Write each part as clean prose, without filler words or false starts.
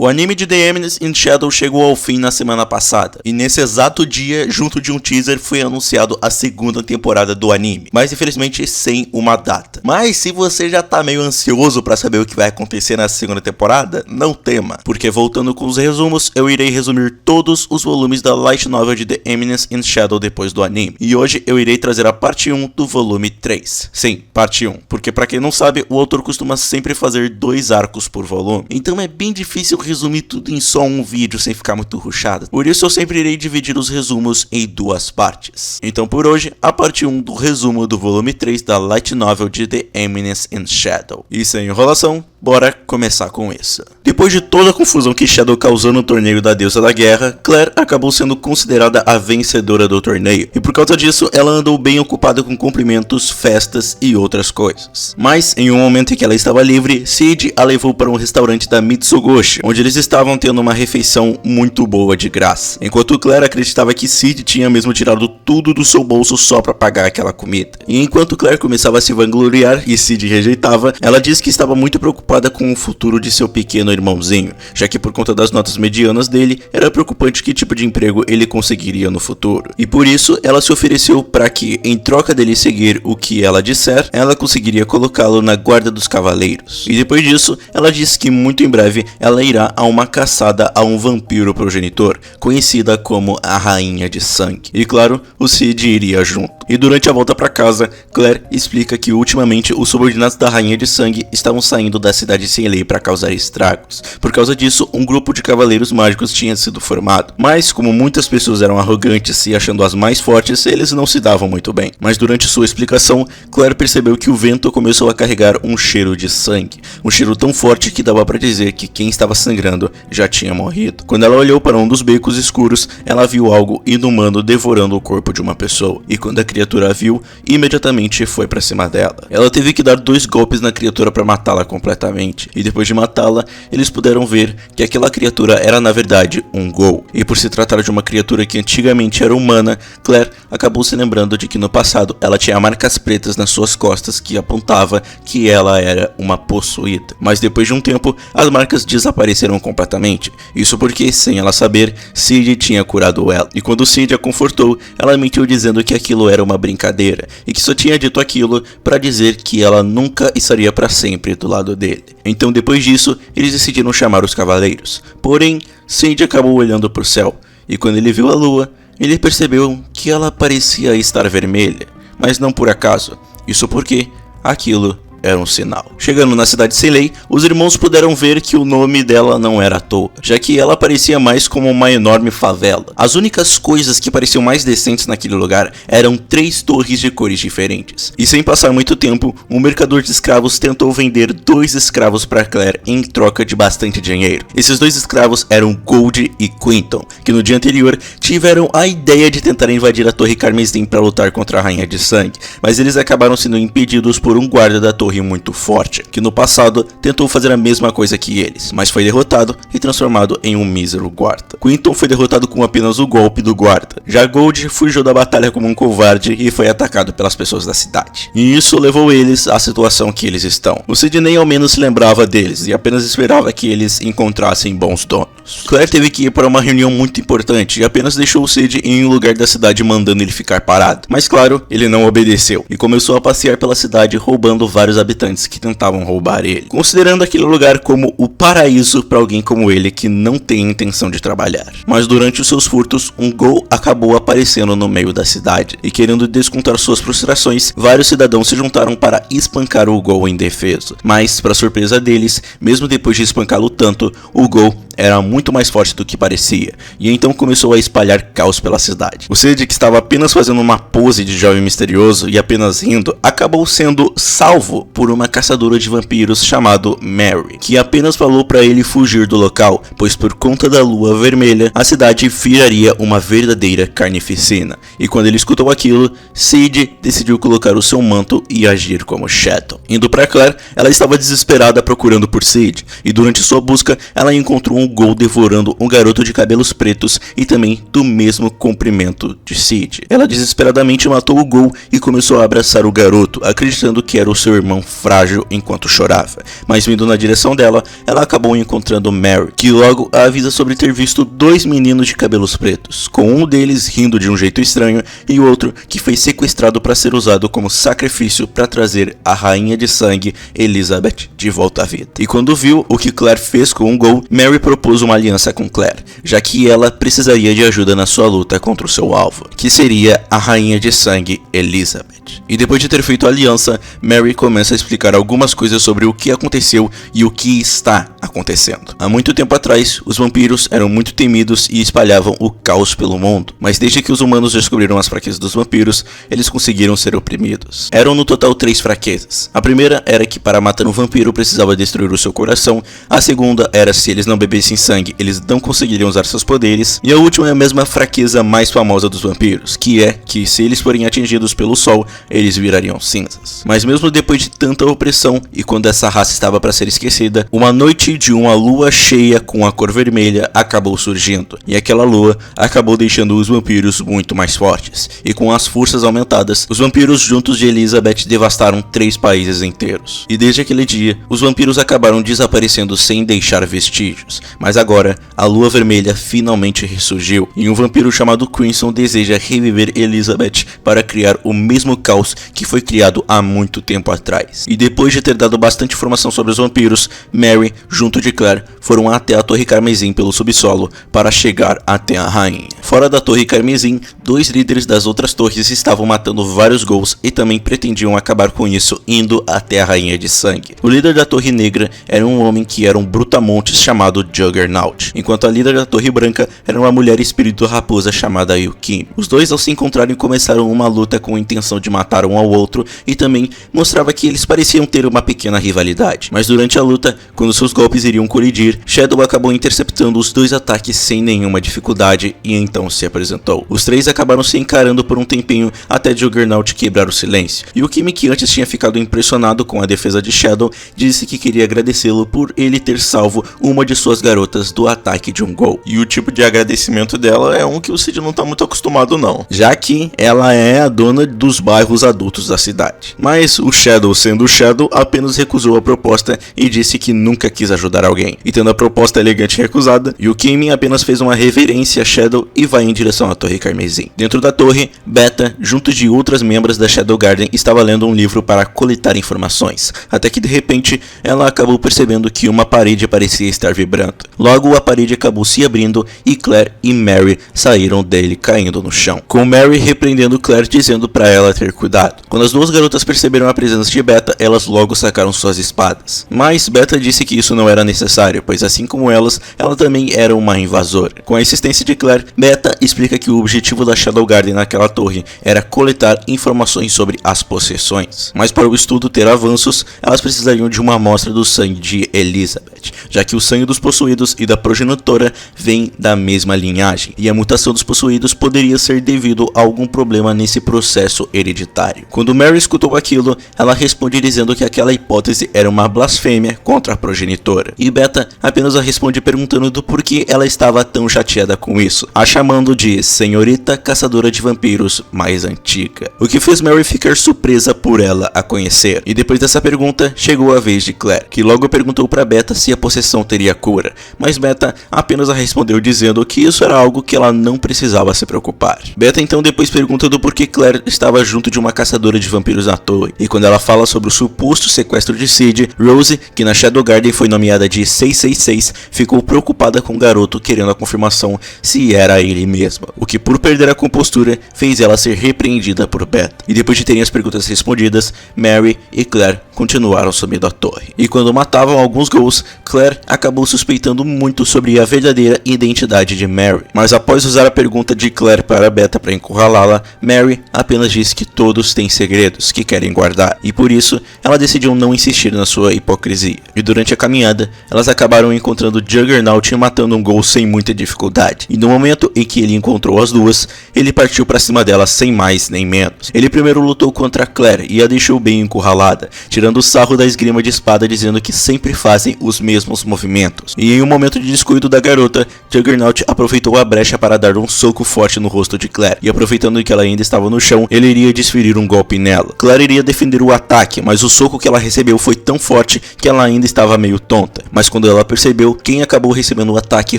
O anime de The Eminence in Shadow chegou ao fim na semana passada, e nesse exato dia, junto de um teaser, foi anunciado a segunda temporada do anime, mas infelizmente sem uma data. Mas se você já tá meio ansioso pra saber o que vai acontecer na segunda temporada, não tema, porque voltando com os resumos, eu irei resumir todos os volumes da light novel de The Eminence in Shadow depois do anime, e hoje eu irei trazer a parte 1 do volume 3. Sim, parte 1, porque pra quem não sabe, o autor costuma sempre fazer 2 arcos por volume, então é bem difícil resumir tudo em só um vídeo sem ficar muito rushado. Por isso eu sempre irei dividir os resumos em 2 partes. Então por hoje, a parte 1 do resumo do volume 3 da light novel de The Eminence in Shadow. E sem enrolação, bora começar com isso. Depois de toda a confusão que Shadow causou no torneio da deusa da guerra, Claire acabou sendo considerada a vencedora do torneio, e por causa disso ela andou bem ocupada com cumprimentos, festas e outras coisas. Mas em um momento em que ela estava livre, Cid a levou para um restaurante da Mitsugoshi, onde eles estavam tendo uma refeição muito boa de graça, enquanto Claire acreditava que Cid tinha mesmo tirado tudo do seu bolso só para pagar aquela comida. E enquanto Claire começava a se vangloriar e Cid rejeitava, ela disse que estava muito preocupada com o futuro de seu pequeno irmãozinho, já que por conta das notas medianas dele, era preocupante que tipo de emprego ele conseguiria no futuro. E por isso, ela se ofereceu para que, em troca dele seguir o que ela disser, ela conseguiria colocá-lo na guarda dos cavaleiros. E depois disso, ela disse que muito em breve ela irá a uma caçada a um vampiro progenitor, conhecida como a Rainha de Sangue. E claro, o Cid iria junto. E durante a volta para casa, Claire explica que ultimamente os subordinados da Rainha de Sangue estavam saindo da cidade sem lei para causar estragos. Por causa disso, um grupo de cavaleiros mágicos tinha sido formado. Mas, como muitas pessoas eram arrogantes e achando as mais fortes, eles não se davam muito bem. Mas durante sua explicação, Claire percebeu que o vento começou a carregar um cheiro de sangue. Um cheiro tão forte que dava para dizer que quem estava sangrando já tinha morrido. Quando ela olhou para um dos becos escuros, ela viu algo inumano devorando o corpo de uma pessoa. E quando a criatura a viu, imediatamente foi para cima dela. Ela teve que dar 2 golpes na criatura para matá-la completamente. E depois de matá-la, eles puderam ver que aquela criatura era na verdade um ghoul. E por se tratar de uma criatura que antigamente era humana, Claire acabou se lembrando de que no passado ela tinha marcas pretas nas suas costas que apontava que ela era uma possuída. Mas depois de um tempo, as marcas desapareceram completamente. Isso porque, sem ela saber, Cid tinha curado ela. E quando Cid a confortou, ela mentiu dizendo que aquilo era uma brincadeira e que só tinha dito aquilo para dizer que ela nunca estaria para sempre do lado dele. Então depois disso, eles decidiram chamar os cavaleiros. Porém, Cid acabou olhando para o céu, e quando ele viu a lua, ele percebeu que ela parecia estar vermelha, mas não por acaso. Isso porque aquilo era um sinal. Chegando na cidade sem lei, os irmãos puderam ver que o nome dela não era à toa, já que ela parecia mais como uma enorme favela. As únicas coisas que pareciam mais decentes naquele lugar eram 3 torres de cores diferentes. E sem passar muito tempo, um mercador de escravos tentou vender 2 escravos para Claire em troca de bastante dinheiro. Esses 2 escravos eram Gold e Quinton, que no dia anterior tiveram a ideia de tentar invadir a Torre Carmesim para lutar contra a Rainha de Sangue, mas eles acabaram sendo impedidos por um guarda da torre muito forte, que no passado tentou fazer a mesma coisa que eles, mas foi derrotado e transformado em um mísero guarda. Quinton foi derrotado com apenas o golpe do guarda. Já Gold fugiu da batalha como um covarde e foi atacado pelas pessoas da cidade. E isso levou eles à situação que eles estão. O Cid nem ao menos se lembrava deles e apenas esperava que eles encontrassem bons donos. Claire teve que ir para uma reunião muito importante e apenas deixou o Cid em um lugar da cidade mandando ele ficar parado. Mas claro, ele não obedeceu e começou a passear pela cidade roubando vários habitantes que tentavam roubar ele, considerando aquele lugar como o paraíso para alguém como ele que não tem intenção de trabalhar. Mas durante os seus furtos, um ghoul acabou aparecendo no meio da cidade e, querendo descontar suas frustrações, vários cidadãos se juntaram para espancar o ghoul indefeso. Mas, para surpresa deles, mesmo depois de espancá-lo tanto, o ghoul era muito mais forte do que parecia, e então começou a espalhar caos pela cidade. O Cid, que estava apenas fazendo uma pose de jovem misterioso e apenas rindo, acabou sendo salvo por uma caçadora de vampiros chamado Mary, que apenas falou para ele fugir do local, pois por conta da lua vermelha, a cidade viraria uma verdadeira carnificina. E quando ele escutou aquilo, Cid decidiu colocar o seu manto e agir como Shadow. Indo para Claire, ela estava desesperada procurando por Cid, e durante sua busca, ela encontrou com o Gol devorando um garoto de cabelos pretos e também do mesmo comprimento de Sid. Ela desesperadamente matou o Gol e começou a abraçar o garoto, acreditando que era o seu irmão frágil enquanto chorava. Mas vindo na direção dela, ela acabou encontrando Mary, que logo a avisa sobre ter visto dois meninos de cabelos pretos, com um deles rindo de um jeito estranho e o outro que foi sequestrado para ser usado como sacrifício para trazer a rainha de sangue Elizabeth de volta à vida. E quando viu o que Claire fez com o Gol, Mary propôs uma aliança com Claire, já que ela precisaria de ajuda na sua luta contra o seu alvo, que seria a rainha de sangue Elizabeth. E depois de ter feito a aliança, Mary começa a explicar algumas coisas sobre o que aconteceu e o que está acontecendo. Há muito tempo atrás, os vampiros eram muito temidos e espalhavam o caos pelo mundo, mas desde que os humanos descobriram as fraquezas dos vampiros, eles conseguiram ser oprimidos. Eram no total 3 fraquezas. A primeira era que para matar um vampiro precisava destruir o seu coração, a segunda era se eles não bebessem sangue, eles não conseguiriam usar seus poderes, e a última é a mesma fraqueza mais famosa dos vampiros, que é que se eles forem atingidos pelo sol, eles virariam cinzas. Mas mesmo depois de tanta opressão e quando essa raça estava para ser esquecida, uma noite de uma lua cheia com a cor vermelha acabou surgindo, e aquela lua acabou deixando os vampiros muito mais fortes, e com as forças aumentadas, os vampiros juntos de Elizabeth devastaram 3 países inteiros. E desde aquele dia, os vampiros acabaram desaparecendo sem deixar vestígios, mas agora a lua vermelha finalmente ressurgiu, e um vampiro chamado Crimson deseja reviver Elizabeth para criar o mesmo caos que foi criado há muito tempo atrás. E depois de ter dado bastante informação sobre os vampiros, Mary, junto de Claire, foram até a Torre Carmesim pelo subsolo para chegar até a rainha. Fora da Torre Carmesim, 2 líderes das outras torres estavam matando vários Ghouls e também pretendiam acabar com isso indo até a rainha de sangue. O líder da Torre Negra era um homem que era um brutamontes chamado Juggernaut, enquanto a líder da Torre Branca era uma mulher espírito raposa chamada Yukimi. Os dois, ao se encontrarem, começaram uma luta com a intenção de matar um ao outro e também mostrava que eles pareciam ter uma pequena rivalidade. Mas durante a luta, quando seus golpes iriam colidir, Shadow acabou interceptando os 2 ataques sem nenhuma dificuldade e então se apresentou. Os 3 acabaram se encarando por um tempinho até Juggernaut quebrar o silêncio. E o Yukimi, que antes tinha ficado impressionado com a defesa de Shadow, disse que queria agradecê-lo por ele ter salvo uma de suas garotas do ataque de um Ghoul. E o tipo de agradecimento dela é um que o Sid não tá muito acostumado não, já que ela é a dona dos bairros adultos da cidade. Mas o Shadow, sendo o Shadow, apenas recusou a proposta e disse que nunca quis ajudar alguém. E tendo a proposta elegante recusada, Yukimi apenas fez uma reverência a Shadow e vai em direção à Torre Carmesim. Dentro da torre, Beta, junto de outras membros da Shadow Garden, estava lendo um livro para coletar informações, até que de repente ela acabou percebendo que uma parede parecia estar vibrando. Logo a parede acabou se abrindo e Claire e Mary saíram dele caindo no chão, com Mary repreendendo Claire dizendo para ela ter cuidado. Quando as 2 garotas perceberam a presença de Beta, elas logo sacaram suas espadas. Mas Beta disse que isso não era necessário, pois assim como elas, ela também era uma invasora. Com a insistência de Claire, Beta explica que o objetivo da Shadow Garden naquela torre era coletar informações sobre as possessões. Mas para o estudo ter avanços, elas precisariam de uma amostra do sangue de Elizabeth, já que o sangue dos possuídos e da progenitora vem da mesma linhagem, e a mutação dos possuídos poderia ser devido a algum problema nesse processo hereditário. Quando Mary escutou aquilo, ela responde dizendo que aquela hipótese era uma blasfêmia contra a progenitora, e Beta apenas a responde perguntando do porquê ela estava tão chateada com isso, a chamando de senhorita caçadora de vampiros mais antiga, o que fez Mary ficar surpresa por ela a conhecer. E depois dessa pergunta, chegou a vez de Claire, que logo perguntou para Beta se a possessão teria cura, mas Beta apenas a respondeu dizendo que isso era algo que ela não precisava se preocupar. Beta então depois pergunta do porquê Claire estava junto de uma caçadora de vampiros na torre, e quando ela fala sobre o suposto sequestro de Sid, Rose, que na Shadow Garden foi nomeada de 666, ficou preocupada com o garoto querendo a confirmação se era ele mesma, o que por perder a compostura fez ela ser repreendida por Beta. E depois de terem as perguntas respondidas, Mary e Claire continuaram subindo a torre. E quando matavam alguns Ghouls, Claire acabou suspeitando muito sobre a verdadeira identidade de Mary. Mas após usar a pergunta de Claire para Beta para encurralá-la, Mary apenas disse que todos têm segredos que querem guardar, e por isso ela decidiu não insistir na sua hipocrisia. E durante a caminhada, elas acabaram encontrando Juggernaut e matando um Ghoul sem muita dificuldade. E no momento em que ele encontrou as duas, ele partiu para cima dela sem mais nem menos. Ele primeiro lutou contra Claire e a deixou bem encurralada, tirando o sarro da esgrima de espada dizendo que sempre fazem os mesmos movimentos. E E em um momento de descuido da garota, Juggernaut aproveitou a brecha para dar um soco forte no rosto de Claire, e aproveitando que ela ainda estava no chão, ele iria desferir um golpe nela. Claire iria defender o ataque, mas o soco que ela recebeu foi tão forte que ela ainda estava meio tonta. Mas quando ela percebeu, quem acabou recebendo o ataque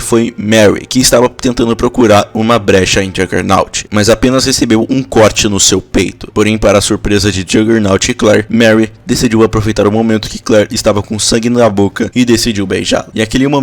foi Mary, que estava tentando procurar uma brecha em Juggernaut, mas apenas recebeu um corte no seu peito. Porém, para a surpresa de Juggernaut e Claire, Mary decidiu aproveitar o momento que Claire estava com sangue na boca e decidiu beijá-la. E aquele momento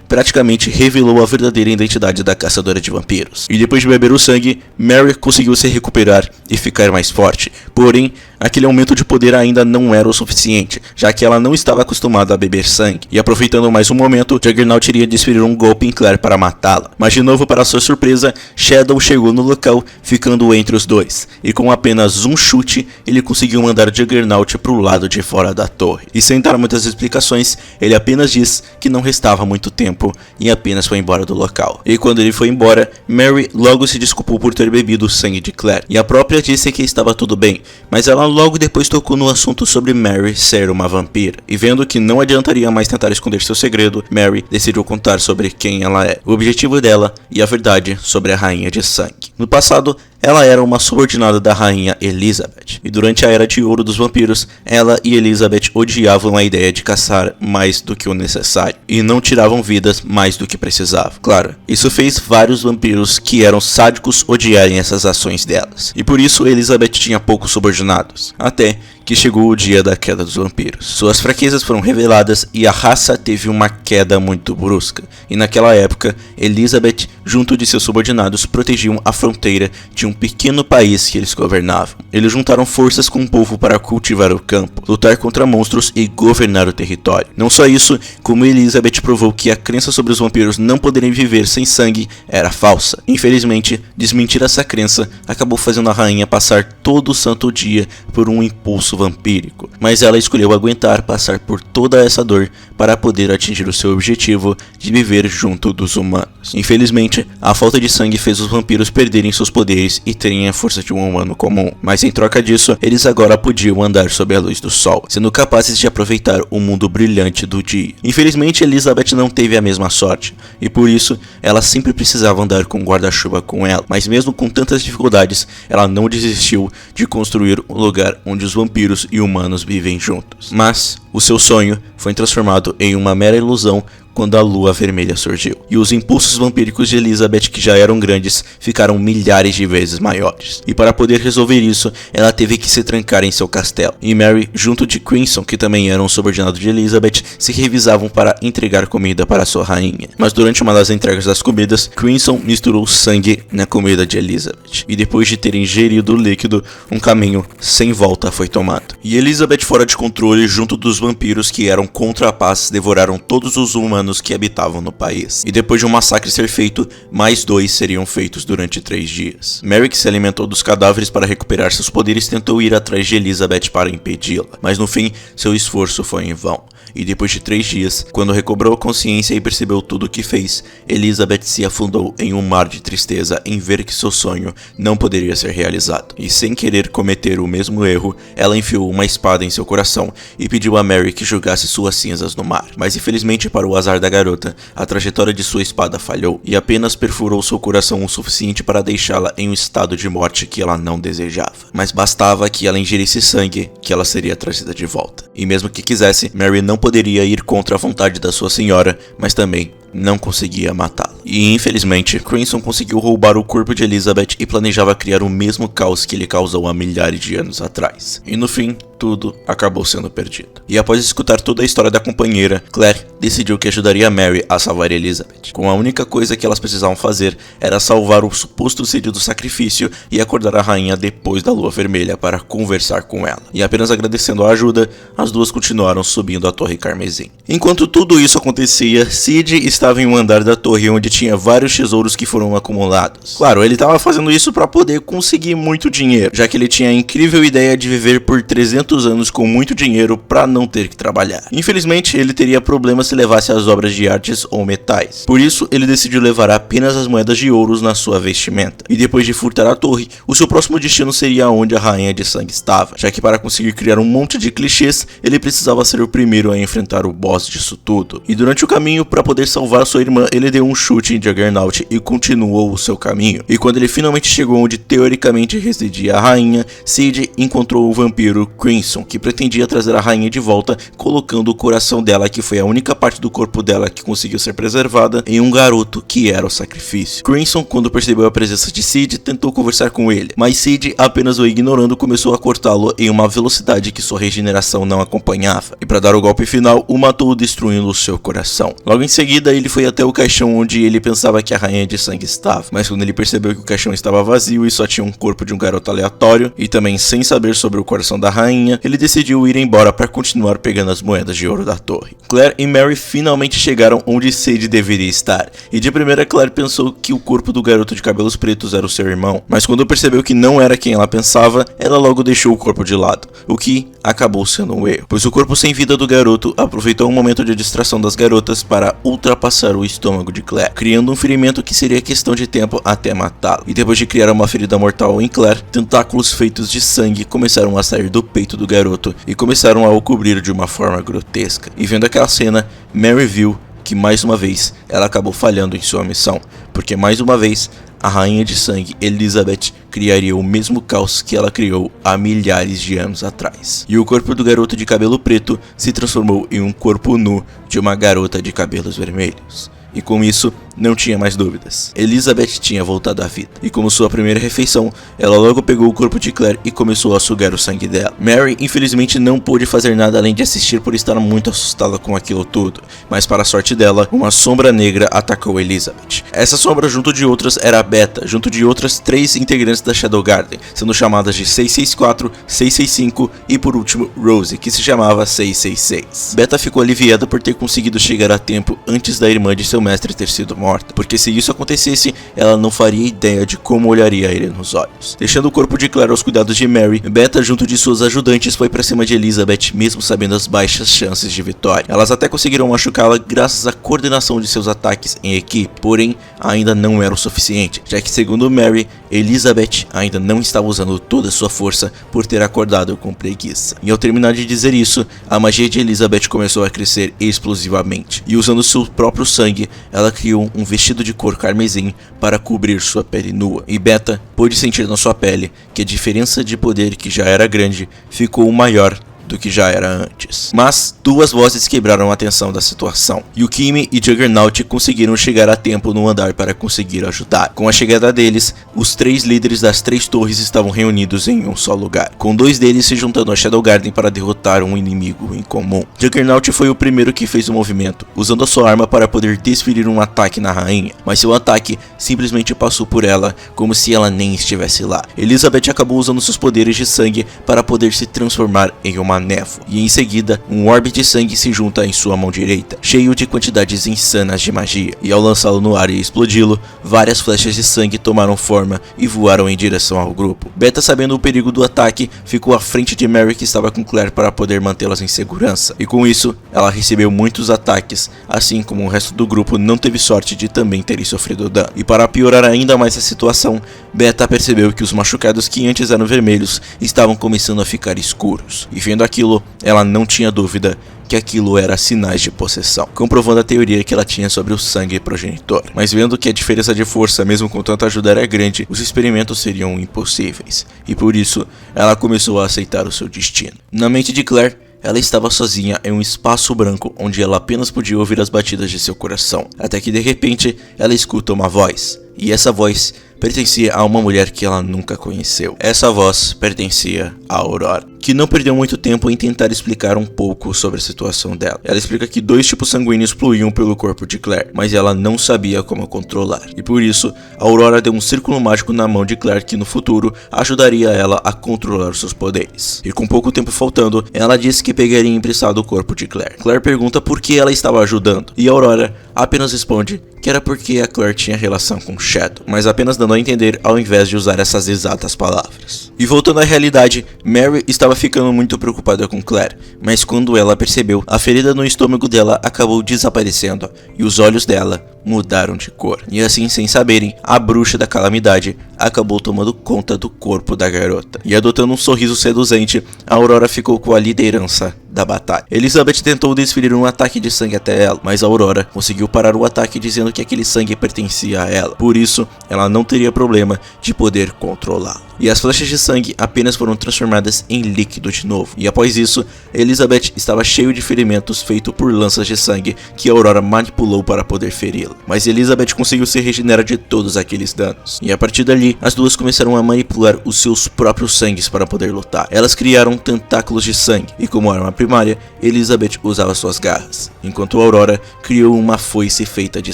praticamente revelou a verdadeira identidade da caçadora de vampiros. E depois de beber o sangue, Mary conseguiu se recuperar e ficar mais forte. Porém, aquele aumento de poder ainda não era o suficiente, já que ela não estava acostumada a beber sangue. E aproveitando mais um momento, Juggernaut iria desferir um golpe em Claire para matá-la. Mas de novo, para sua surpresa, Shadow chegou no local, ficando entre os dois. E com apenas um chute, ele conseguiu mandar Juggernaut para o lado de fora da torre. E sem dar muitas explicações, ele apenas diz que não restava muito tempo e apenas foi embora do local. E quando ele foi embora, Mary logo se desculpou por ter bebido o sangue de Claire. E a própria disse que estava tudo bem, mas ela logo depois tocou no assunto sobre Mary ser uma vampira. E vendo que não adiantaria mais tentar esconder seu segredo, Mary decidiu contar sobre quem ela é, o objetivo dela e a verdade sobre a Rainha de Sangue. No passado, ela era uma subordinada da rainha Elizabeth, e durante a Era de Ouro dos Vampiros, ela e Elizabeth odiavam a ideia de caçar mais do que o necessário, e não tiravam vidas mais do que precisavam. Claro, isso fez vários vampiros que eram sádicos odiarem essas ações delas, e por isso Elizabeth tinha poucos subordinados, até que chegou o dia da queda dos vampiros. Suas fraquezas foram reveladas e a raça teve uma queda muito brusca, e naquela época, Elizabeth, junto de seus subordinados, protegiam a fronteira de um pequeno país que eles governavam. Eles juntaram forças com o povo para cultivar o campo, lutar contra monstros e governar o território. Não só isso, como Elizabeth provou que a crença sobre os vampiros não poderem viver sem sangue era falsa. Infelizmente, desmentir essa crença acabou fazendo a rainha passar todo o santo dia por um impulso vampírico, mas ela escolheu aguentar passar por toda essa dor para poder atingir o seu objetivo de viver junto dos humanos. Infelizmente, a falta de sangue fez os vampiros perderem seus poderes e terem a força de um humano comum, mas em troca disso, eles agora podiam andar sob a luz do sol, sendo capazes de aproveitar o mundo brilhante do dia. Infelizmente, Elizabeth não teve a mesma sorte, e por isso, ela sempre precisava andar com um guarda-chuva com ela, mas mesmo com tantas dificuldades, ela não desistiu de construir um lugar onde os vampiros e humanos vivem juntos. Mas o seu sonho foi transformado em uma mera ilusão quando a lua vermelha surgiu, e os impulsos vampíricos de Elizabeth, que já eram grandes, ficaram milhares de vezes maiores. E para poder resolver isso, ela teve que se trancar em seu castelo, e Mary, junto de Crimson, que também era um subordinado de Elizabeth, se revisavam para entregar comida para sua rainha. Mas durante uma das entregas das comidas, Crimson misturou sangue na comida de Elizabeth, e depois de ter ingerido o líquido, um caminho sem volta foi tomado. E Elizabeth, fora de controle, junto dos vampiros que eram contra a paz, devoraram todos os humanos que habitavam no país. E depois de um massacre ser feito, mais 2 seriam feitos durante 3 dias. Mary, que se alimentou dos cadáveres para recuperar seus poderes, tentou ir atrás de Elizabeth para impedi-la, mas no fim, seu esforço foi em vão. E depois de 3 dias, quando recobrou a consciência e percebeu tudo o que fez, Elizabeth se afundou em um mar de tristeza em ver que seu sonho não poderia ser realizado. E sem querer cometer o mesmo erro, ela enfiou uma espada em seu coração e pediu a Mary que jogasse suas cinzas no mar. Mas infelizmente, para o azar da garota, a trajetória de sua espada falhou e apenas perfurou seu coração o suficiente para deixá-la em um estado de morte que ela não desejava. Mas bastava que ela ingerisse sangue que ela seria trazida de volta. E mesmo que quisesse, Mary não poderia ir contra a vontade da sua senhora, mas também não conseguia matá-la. E infelizmente, Crimson conseguiu roubar o corpo de Elizabeth e planejava criar o mesmo caos que ele causou há milhares de anos atrás. E no fim, tudo acabou sendo perdido. E após escutar toda a história da companheira, Claire decidiu que ajudaria Mary a salvar Elizabeth. Com a única coisa que elas precisavam fazer era salvar o suposto sítio do sacrifício e acordar a rainha depois da lua vermelha para conversar com ela. E apenas agradecendo a ajuda, as duas continuaram subindo a Torre Carmesim. Enquanto tudo isso acontecia, Sid estava em um andar da torre onde tinha vários tesouros que foram acumulados. Claro, ele estava fazendo isso para poder conseguir muito dinheiro, já que ele tinha a incrível ideia de viver por 300 anos com muito dinheiro para não ter que trabalhar. Infelizmente, ele teria problemas se levasse as obras de artes ou metais. Por isso, ele decidiu levar apenas as moedas de ouros na sua vestimenta. E depois de furtar a torre, o seu próximo destino seria onde a Rainha de Sangue estava, já que para conseguir criar um monte de clichês, ele precisava ser o primeiro a enfrentar o boss disso tudo. E durante o caminho, para poder salvar sua irmã, ele deu um chute em Juggernaut e continuou o seu caminho. E quando ele finalmente chegou onde teoricamente residia a rainha, Cid encontrou o vampiro Crimson, que pretendia trazer a rainha de volta, colocando o coração dela, que foi a única parte do corpo dela que conseguiu ser preservada, em um garoto que era o sacrifício. Crimson, quando percebeu a presença de Cid, tentou conversar com ele, mas Cid, apenas o ignorando, começou a cortá-lo em uma velocidade que sua regeneração não acompanhava, e para dar o golpe final, o matou destruindo o seu coração. Logo em seguida, ele foi até o caixão onde ele pensava que a Rainha de Sangue estava, mas quando ele percebeu que o caixão estava vazio e só tinha um corpo de um garoto aleatório, e também sem saber sobre o coração da rainha, ele decidiu ir embora para continuar pegando as moedas de ouro da torre. Claire e Mary finalmente chegaram onde Cid deveria estar, e de primeira Claire pensou que o corpo do garoto de cabelos pretos era o seu irmão, mas quando percebeu que não era quem ela pensava, ela logo deixou o corpo de lado, o que acabou sendo um erro, pois o corpo sem vida do garoto aproveitou um momento de distração das garotas para ultrapassar o estômago de Claire, criando um ferimento que seria questão de tempo até matá-lo. E depois de criar uma ferida mortal em Claire, tentáculos feitos de sangue começaram a sair do peito do garoto e começaram a o cobrir de uma forma grotesca. E vendo aquela cena, Mary viu que mais uma vez ela acabou falhando em sua missão, porque mais uma vez a Rainha de Sangue, Elizabeth, criaria o mesmo caos que ela criou há milhares de anos atrás. E o corpo do garoto de cabelo preto se transformou em um corpo nu de uma garota de cabelos vermelhos. E com isso, não tinha mais dúvidas. Elizabeth tinha voltado à vida. E como sua primeira refeição, ela logo pegou o corpo de Claire e começou a sugar o sangue dela. Mary, infelizmente, não pôde fazer nada além de assistir por estar muito assustada com aquilo tudo. Mas para a sorte dela, uma sombra negra atacou Elizabeth. Essa sombra, junto de outras, era a Beta, junto de outras 3 integrantes da Shadow Garden, sendo chamadas de 664, 665 e por último Rose, que se chamava 666. Beta ficou aliviada por ter conseguido chegar a tempo antes da irmã de seu mestre ter sido morta, porque se isso acontecesse, ela não faria ideia de como olharia ele nos olhos. Deixando o corpo de Claire aos cuidados de Mary, Beta, junto de suas ajudantes, foi para cima de Elizabeth, mesmo sabendo as baixas chances de vitória. Elas até conseguiram machucá-la graças à coordenação de seus ataques em equipe, porém, ainda não era o suficiente, já que segundo Mary, Elizabeth ainda não estava usando toda a sua força por ter acordado com preguiça. E ao terminar de dizer isso, a magia de Elizabeth começou a crescer explosivamente, e usando seu próprio sangue, ela criou um vestido de cor carmesim para cobrir sua pele nua, e Beta pôde sentir na sua pele que a diferença de poder, que já era grande, ficou maior do que já era antes. Mas duas vozes quebraram a tensão da situação. Yukimi e Juggernaut conseguiram chegar a tempo no andar para conseguir ajudar. Com a chegada deles, os 3 líderes das 3 torres estavam reunidos em um só lugar, com 2 deles se juntando a Shadow Garden para derrotar um inimigo em comum. Juggernaut foi o primeiro que fez o movimento, usando a sua arma para poder desferir um ataque na rainha, mas seu ataque simplesmente passou por ela como se ela nem estivesse lá. Elizabeth acabou usando seus poderes de sangue para poder se transformar em uma névoa, e em seguida um orbe de sangue se junta em sua mão direita, cheio de quantidades insanas de magia, e ao lançá-lo no ar e explodi-lo, várias flechas de sangue tomaram forma e voaram em direção ao grupo. Beta, sabendo o perigo do ataque, ficou à frente de Mary, que estava com Claire, para poder mantê-las em segurança, e com isso ela recebeu muitos ataques, assim como o resto do grupo não teve sorte de também terem sofrido dano. E para piorar ainda mais a situação, Beta percebeu que os machucados que antes eram vermelhos estavam começando a ficar escuros, e vendo aquilo, ela não tinha dúvida que aquilo era sinais de possessão, comprovando a teoria que ela tinha sobre o sangue progenitor. Mas vendo que a diferença de força, mesmo com tanta ajuda, era grande, os experimentos seriam impossíveis, e por isso ela começou a aceitar o seu destino. Na mente de Claire, ela estava sozinha em um espaço branco onde ela apenas podia ouvir as batidas de seu coração, até que de repente ela escuta uma voz, e essa voz pertencia a uma mulher que ela nunca conheceu. Essa voz pertencia a Aurora. que não perdeu muito tempo em tentar explicar um pouco sobre a situação dela. Ela explica que 2 tipos sanguíneos fluíam pelo corpo de Claire, mas ela não sabia como controlar. E por isso, a Aurora deu um círculo mágico na mão de Claire que no futuro ajudaria ela a controlar os seus poderes. E com pouco tempo faltando, ela disse que pegaria emprestado o corpo de Claire. Claire pergunta por que ela estava ajudando, e a Aurora apenas responde que era porque a Claire tinha relação com Shadow, mas apenas dando a entender ao invés de usar essas exatas palavras. E voltando à realidade, Mary estava ficando muito preocupada com Claire, mas quando ela percebeu, a ferida no estômago dela acabou desaparecendo e os olhos dela mudaram de cor. E assim, sem saberem, a bruxa da calamidade acabou tomando conta do corpo da garota. E adotando um sorriso seduzente, a Aurora ficou com a liderança da batalha. Elizabeth tentou desferir um ataque de sangue até ela, mas a Aurora conseguiu parar o ataque dizendo que aquele sangue pertencia a ela. Por isso, ela não teria problema de poder controlá-lo. E as flechas de sangue apenas foram transformadas em líquido de novo. E após isso, Elizabeth estava cheio de ferimentos feitos por lanças de sangue que a Aurora manipulou para poder feri-la. Mas Elizabeth conseguiu se regenerar de todos aqueles danos. E a partir dali, as duas começaram a manipular os seus próprios sangues para poder lutar. Elas criaram tentáculos de sangue, e como arma primária, Elizabeth usava suas garras, enquanto a Aurora criou uma foice feita de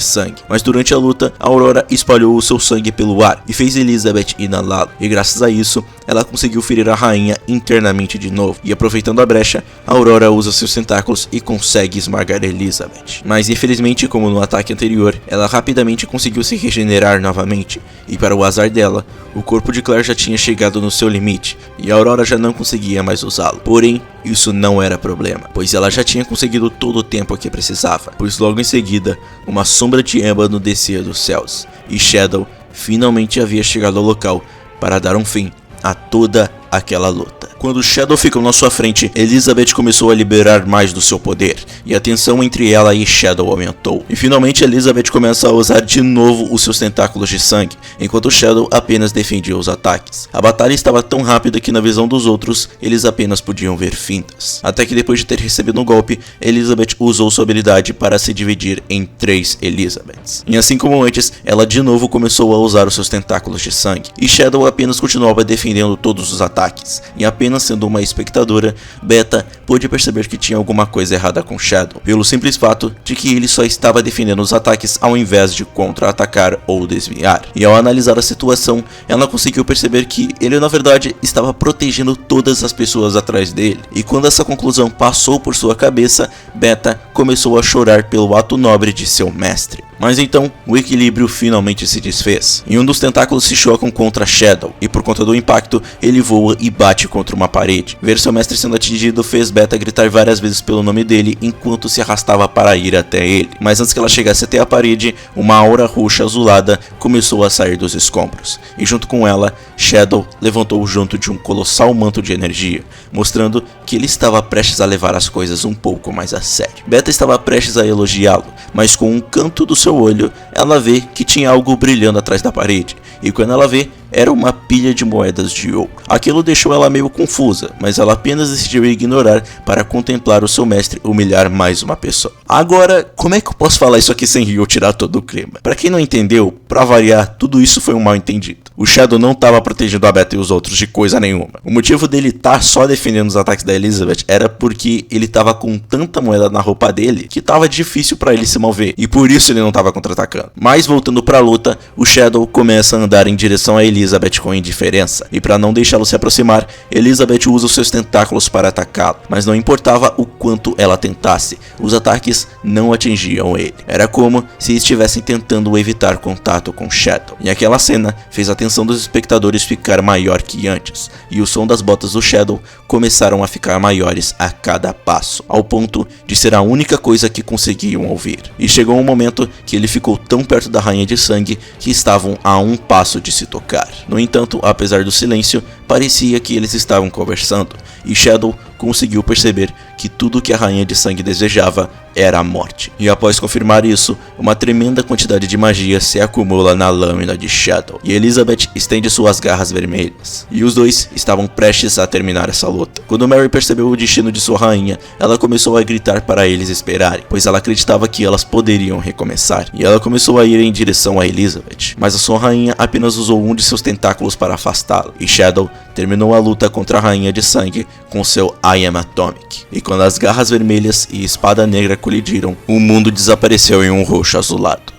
sangue. Mas durante a luta, a Aurora espalhou o seu sangue pelo ar e fez Elizabeth inalá-lo, e graças a isso, ela conseguiu ferir a rainha internamente de novo. E aproveitando a brecha, a Aurora usa seus tentáculos e consegue esmagar Elizabeth. Mas infelizmente, como no ataque anterior, ela rapidamente conseguiu se regenerar novamente, e para o azar dela, o corpo de Claire já tinha chegado no seu limite, e a Aurora já não conseguia mais usá-lo. Porém, isso não era problema, pois ela já tinha conseguido todo o tempo que precisava, pois logo em seguida, uma sombra de ébano descia dos céus, e Shadow finalmente havia chegado ao local para dar um fim a toda aquela luta. Quando Shadow ficou na sua frente, Elizabeth começou a liberar mais do seu poder, e a tensão entre ela e Shadow aumentou. E finalmente Elizabeth começa a usar de novo os seus tentáculos de sangue, enquanto Shadow apenas defendia os ataques. A batalha estava tão rápida que na visão dos outros, eles apenas podiam ver fintas. Até que depois de ter recebido um golpe, Elizabeth usou sua habilidade para se dividir em 3 Elizabeths. E assim como antes, ela de novo começou a usar os seus tentáculos de sangue, e Shadow apenas continuava defendendo todos os ataques, e apenas sendo uma espectadora, Beta pôde perceber que tinha alguma coisa errada com Shadow, pelo simples fato de que ele só estava defendendo os ataques ao invés de contra-atacar ou desviar. E ao analisar a situação, ela conseguiu perceber que ele na verdade estava protegendo todas as pessoas atrás dele. E quando essa conclusão passou por sua cabeça, Beta começou a chorar pelo ato nobre de seu mestre. Mas então, o equilíbrio finalmente se desfez, e um dos tentáculos se chocam contra Shadow, e por conta do impacto, ele voa e bate contra uma parede. Ver seu mestre sendo atingido fez Beta gritar várias vezes pelo nome dele enquanto se arrastava para ir até ele. Mas antes que ela chegasse até a parede, uma aura roxa azulada começou a sair dos escombros, e junto com ela, Shadow levantou junto de um colossal manto de energia, mostrando que ele estava prestes a levar as coisas um pouco mais a sério. Beta estava prestes a elogiá-lo, mas com um canto do seu olho, ela vê que tinha algo brilhando atrás da parede, e quando ela vê, era uma pilha de moedas de ouro. Aquilo deixou ela meio confusa, mas ela apenas decidiu ignorar para contemplar o seu mestre humilhar mais uma pessoa. Agora, como é que eu posso falar isso aqui sem rir ou tirar todo o clima? Pra quem não entendeu, pra variar, tudo isso foi um mal entendido. O Shadow não estava protegendo a Beta e os outros de coisa nenhuma. O motivo dele estar só defendendo os ataques da Elizabeth era porque ele estava com tanta moeda na roupa dele que estava difícil para ele se mover, e por isso ele não estava contra-atacando. Mas voltando para a luta, o Shadow começa a andar em direção a Elizabeth com indiferença, e para não deixá-lo se aproximar, Elizabeth usa os seus tentáculos para atacá-lo, mas não importava o quanto ela tentasse, os ataques não atingiam ele. Era como se estivessem tentando evitar contato com Shadow, e aquela cena fez a atenção dos espectadores ficar maior que antes, e o som das botas do Shadow começaram a ficar maiores a cada passo, ao ponto de ser a única coisa que conseguiam ouvir. E chegou um momento que ele ficou tão perto da Rainha de Sangue que estavam a um passo de se tocar. No entanto, apesar do silêncio, parecia que eles estavam conversando, e Shadow conseguiu perceber que tudo que a Rainha de Sangue desejava era a morte. E após confirmar isso, uma tremenda quantidade de magia se acumula na lâmina de Shadow, e Elizabeth estende suas garras vermelhas. E os dois estavam prestes a terminar essa luta. Quando Mary percebeu o destino de sua rainha, ela começou a gritar para eles esperarem, pois ela acreditava que elas poderiam recomeçar. E ela começou a ir em direção a Elizabeth, mas a sua rainha apenas usou um de seus tentáculos para afastá-la, e Shadow terminou a luta contra a Rainha de Sangue com seu I Am Atomic. E quando as garras vermelhas e espada negra colidiram, o mundo desapareceu em um roxo azulado.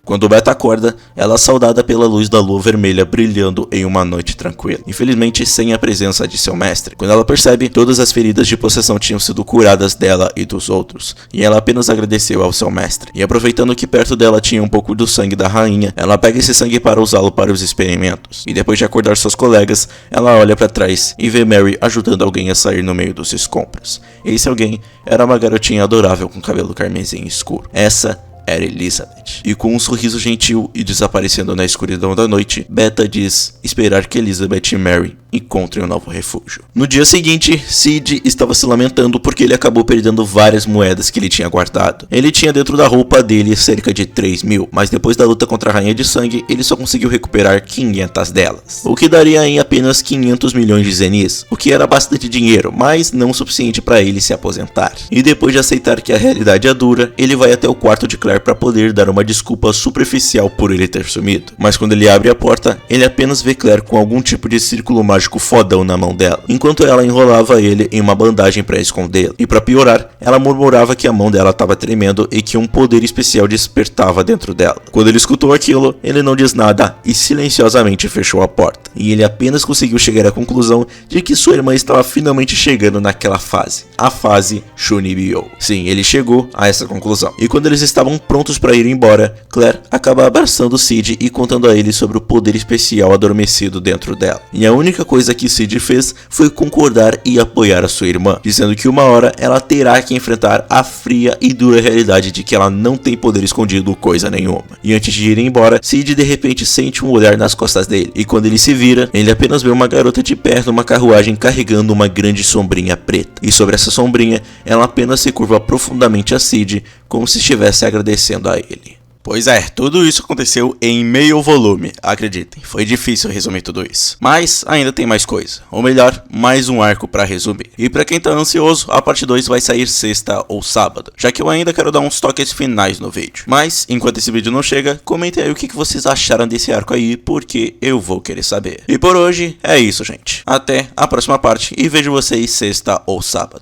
Quando Beta acorda, ela é saudada pela luz da lua vermelha brilhando em uma noite tranquila, infelizmente sem a presença de seu mestre. Quando ela percebe, todas as feridas de possessão tinham sido curadas dela e dos outros, e ela apenas agradeceu ao seu mestre. E aproveitando que perto dela tinha um pouco do sangue da rainha, ela pega esse sangue para usá-lo para os experimentos. E depois de acordar seus colegas, ela olha para trás e vê Mary ajudando alguém a sair no meio dos escombros. Esse alguém era uma garotinha adorável com cabelo carmesim escuro. Essa era Elizabeth. E com um sorriso gentil e desaparecendo na escuridão da noite, Beta diz esperar que Elizabeth e Mary encontrem um novo refúgio. No dia seguinte, Sid estava se lamentando porque ele acabou perdendo várias moedas que ele tinha guardado. Ele tinha dentro da roupa dele cerca de 3.000, mas depois da luta contra a Rainha de Sangue, ele só conseguiu recuperar 500 delas, o que daria em apenas 500 milhões de zenis, o que era bastante dinheiro, mas não o suficiente para ele se aposentar. E depois de aceitar que a realidade é dura, ele vai até o quarto de Claire para poder dar uma desculpa superficial por ele ter sumido. Mas quando ele abre a porta, ele apenas vê Claire com algum tipo de círculo mágico fodão na mão dela, enquanto ela enrolava ele em uma bandagem para escondê-lo. E para piorar, ela murmurava que a mão dela estava tremendo e que um poder especial despertava dentro dela. Quando ele escutou aquilo, ele não diz nada e silenciosamente fechou a porta. E ele apenas conseguiu chegar à conclusão de que sua irmã estava finalmente chegando naquela fase, a fase Shunibyo. Sim, ele chegou a essa conclusão. E quando eles estavam prontos para ir embora, Claire acaba abraçando Sid e contando a ele sobre o poder especial adormecido dentro dela. E a única coisa que Sid fez foi concordar e apoiar a sua irmã, dizendo que uma hora ela terá que enfrentar a fria e dura realidade de que ela não tem poder escondido coisa nenhuma. E antes de ir embora, Sid de repente sente um olhar nas costas dele, e quando ele se vira, ele apenas vê uma garota de pé numa carruagem carregando uma grande sombrinha preta. E sobre essa sombrinha, ela apenas se curva profundamente a Sid, como se estivesse agradecendo a ele. Pois é, tudo isso aconteceu em meio volume, acreditem, foi difícil resumir tudo isso. Mas ainda tem mais coisa, ou melhor, mais um arco pra resumir. E pra quem tá ansioso, a parte 2 vai sair sexta ou sábado, já que eu ainda quero dar uns toques finais no vídeo. Mas, enquanto esse vídeo não chega, comentem aí o que vocês acharam desse arco aí, porque eu vou querer saber. E por hoje, é isso gente. Até a próxima parte e vejo vocês sexta ou sábado.